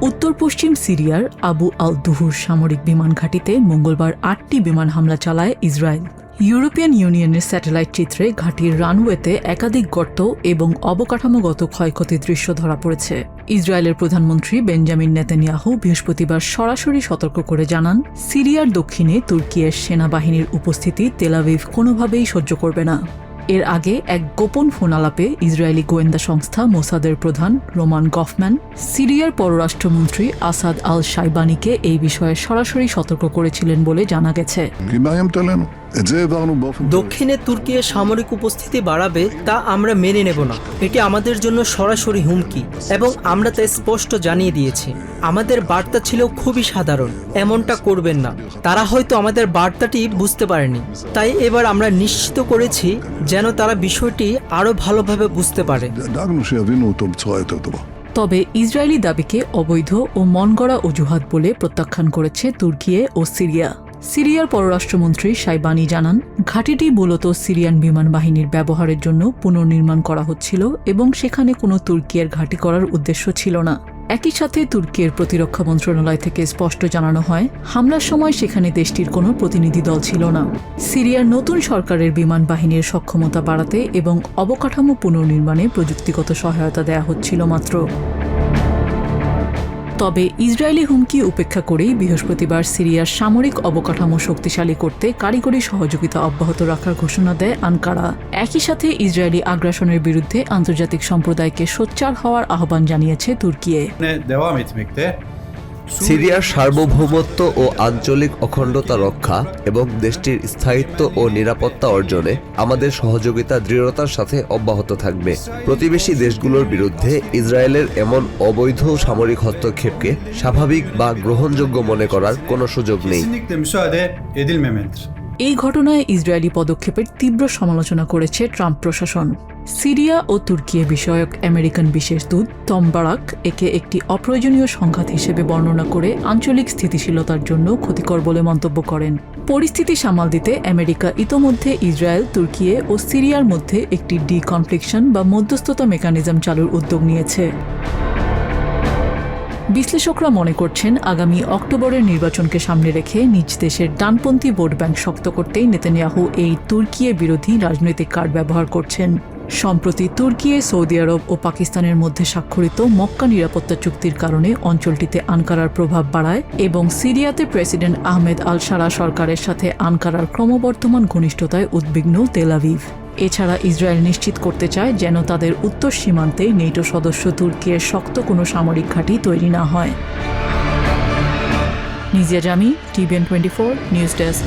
উত্তর পশ্চিম সিরিয়ার আবু আল দুহুর সামরিক বিমান ঘাঁটিতে মঙ্গলবার ৮টি বিমান হামলা চালায় ইসরায়েল। ইউরোপিয়ান ইউনিয়নের স্যাটেলাইট চিত্রে ঘাঁটির রানওয়েতে একাধিক গর্ত এবং অবকাঠামোগত ক্ষয়ক্ষতির দৃশ্য ধরা পড়েছে। ইসরায়েলের প্রধানমন্ত্রী বেঞ্জামিন নেতানিয়াহু বৃহস্পতিবার সরাসরি সতর্ক করে জানান, সিরিয়ার দক্ষিণে তুর্কির সেনাবাহিনীর উপস্থিতি তেল আভিভ কোনোভাবেই সহ্য করবে না। এর আগে এক গোপন ফোন আলাপে ইসরায়েলি গোয়েন্দা সংস্থা মোসাদের প্রধান রোমান গফম্যান সিরিয়ার পররাষ্ট্রমন্ত্রী আসাদ আল শাইবানিকে এই বিষয়ে সরাসরি সতর্ক করেছিলেন বলে জানা গেছে। দক্ষিণে তুর্কির সামরিক উপস্থিতি বাড়াবে তা আমরা মেনে নেব না। এটি আমাদের জন্য সরাসরি হুমকি এবং আমরা তা স্পষ্ট জানিয়ে দিয়েছি। আমাদের বার্তা ছিল খুবই সাধারণ, এমনটা করবেন না। তারা হয়তো আমাদের বার্তাটি বুঝতে পারেনি, তাই এবার আমরা নিশ্চিত করেছি যেন তারা বিষয়টি আরও ভালোভাবে বুঝতে পারে। তবে ইসরায়েলি দাবিকে অবৈধ ও মনগড়া অজুহাত বলে প্রত্যাখ্যান করেছে তুর্কি ও সিরিয়া। সিরিয়ার পররাষ্ট্রমন্ত্রী শাইবানি জানান, ঘাঁটিটি মূলত সিরিয়ান বিমান বাহিনীর ব্যবহারের জন্য পুনর্নির্মাণ করা হচ্ছিল এবং সেখানে কোনো তুর্কির ঘাঁটি করার উদ্দেশ্য ছিল না। একই সাথে তুর্কির প্রতিরক্ষা মন্ত্রণালয় থেকে স্পষ্ট জানানো হয়, হামলার সময় সেখানে দেশটির কোনো প্রতিনিধি দল ছিল না। সিরিয়ার নতুন সরকারের বিমান বাহিনীর সক্ষমতা বাড়াতে এবং অবকাঠামো পুনর্নির্মাণে প্রযুক্তিগত সহায়তা দেয়া হচ্ছিল মাত্র। তবে ইসরায়েলি হুমকি উপেক্ষা করেই বৃহস্পতিবার সিরিয়ার সামরিক অবকাঠামো শক্তিশালী করতে কারিগরি সহযোগিতা অব্যাহত রাখার ঘোষণা দেয় আনকারা। একই সাথে ইসরায়েলি আগ্রাসনের বিরুদ্ধে আন্তর্জাতিক সম্প্রদায়কে সোচ্চার হওয়ার আহ্বান জানিয়েছে তুর্কি। সিরিয়ার সার্বভৌমত্ব ও আঞ্চলিক অখণ্ডতা রক্ষা এবং দেশটির স্থায়িত্ব ও নিরাপত্তা অর্জনে আমাদের সহযোগিতা দৃঢ়তার সাথে অব্যাহত থাকবে। প্রতিবেশী দেশগুলোর বিরুদ্ধে ইসরায়েলের এমন অবৈধ সামরিক হস্তক্ষেপকে স্বাভাবিক বা গ্রহণযোগ্য মনে করার কোনো সুযোগ নেই। এই ঘটনায় ইসরায়েলি পদক্ষেপের তীব্র সমালোচনা করেছে ট্রাম্প প্রশাসন। সিরিয়া ও তুর্কি বিষয়ক আমেরিকান বিশেষ দূত টম বারাক একে একটি অপ্রয়োজনীয় সংঘাত হিসেবে বর্ণনা করে আঞ্চলিক স্থিতিশীলতার জন্য ক্ষতিকর বলে মন্তব্য করেন। পরিস্থিতি সামাল দিতে আমেরিকা ইতোমধ্যে ইসরায়েল, তুর্কি ও সিরিয়ার মধ্যে একটি ডিকনফ্লিকশন বা মধ্যস্থতা মেকানিজম চালুর উদ্যোগ নিয়েছে। বিশ্লেষকরা মনে করছেন, আগামী অক্টোবরের নির্বাচনকে সামনে রেখে নিজ দেশের ডানপন্থী ভোট ব্যাংক শক্ত করতেই নেতানিয়াহু এই তুর্কি বিরোধী রাজনৈতিক কার্ড ব্যবহার করছেন। সম্প্রতি তুর্কি, সৌদি আরব ও পাকিস্তানের মধ্যে স্বাক্ষরিত মক্কা নিরাপত্তা চুক্তির কারণে অঞ্চলটিতে আনকারার প্রভাব বাড়ায় এবং সিরিয়াতে প্রেসিডেন্ট আহমেদ আল সারা সরকারের সাথে আনকারার ক্রমবর্ধমান ঘনিষ্ঠতায় উদ্বিগ্ন তেল আভিভ। এছাড়া ইসরায়েল নিশ্চিত করতে চায় যেন তাদের উত্তর সীমান্তে নেটো সদস্য তুর্কির শক্ত কোনো সামরিক ঘাঁটি তৈরি না হয়। নিজিয়া জামি, TVN24 নিউজ ডেস্ক।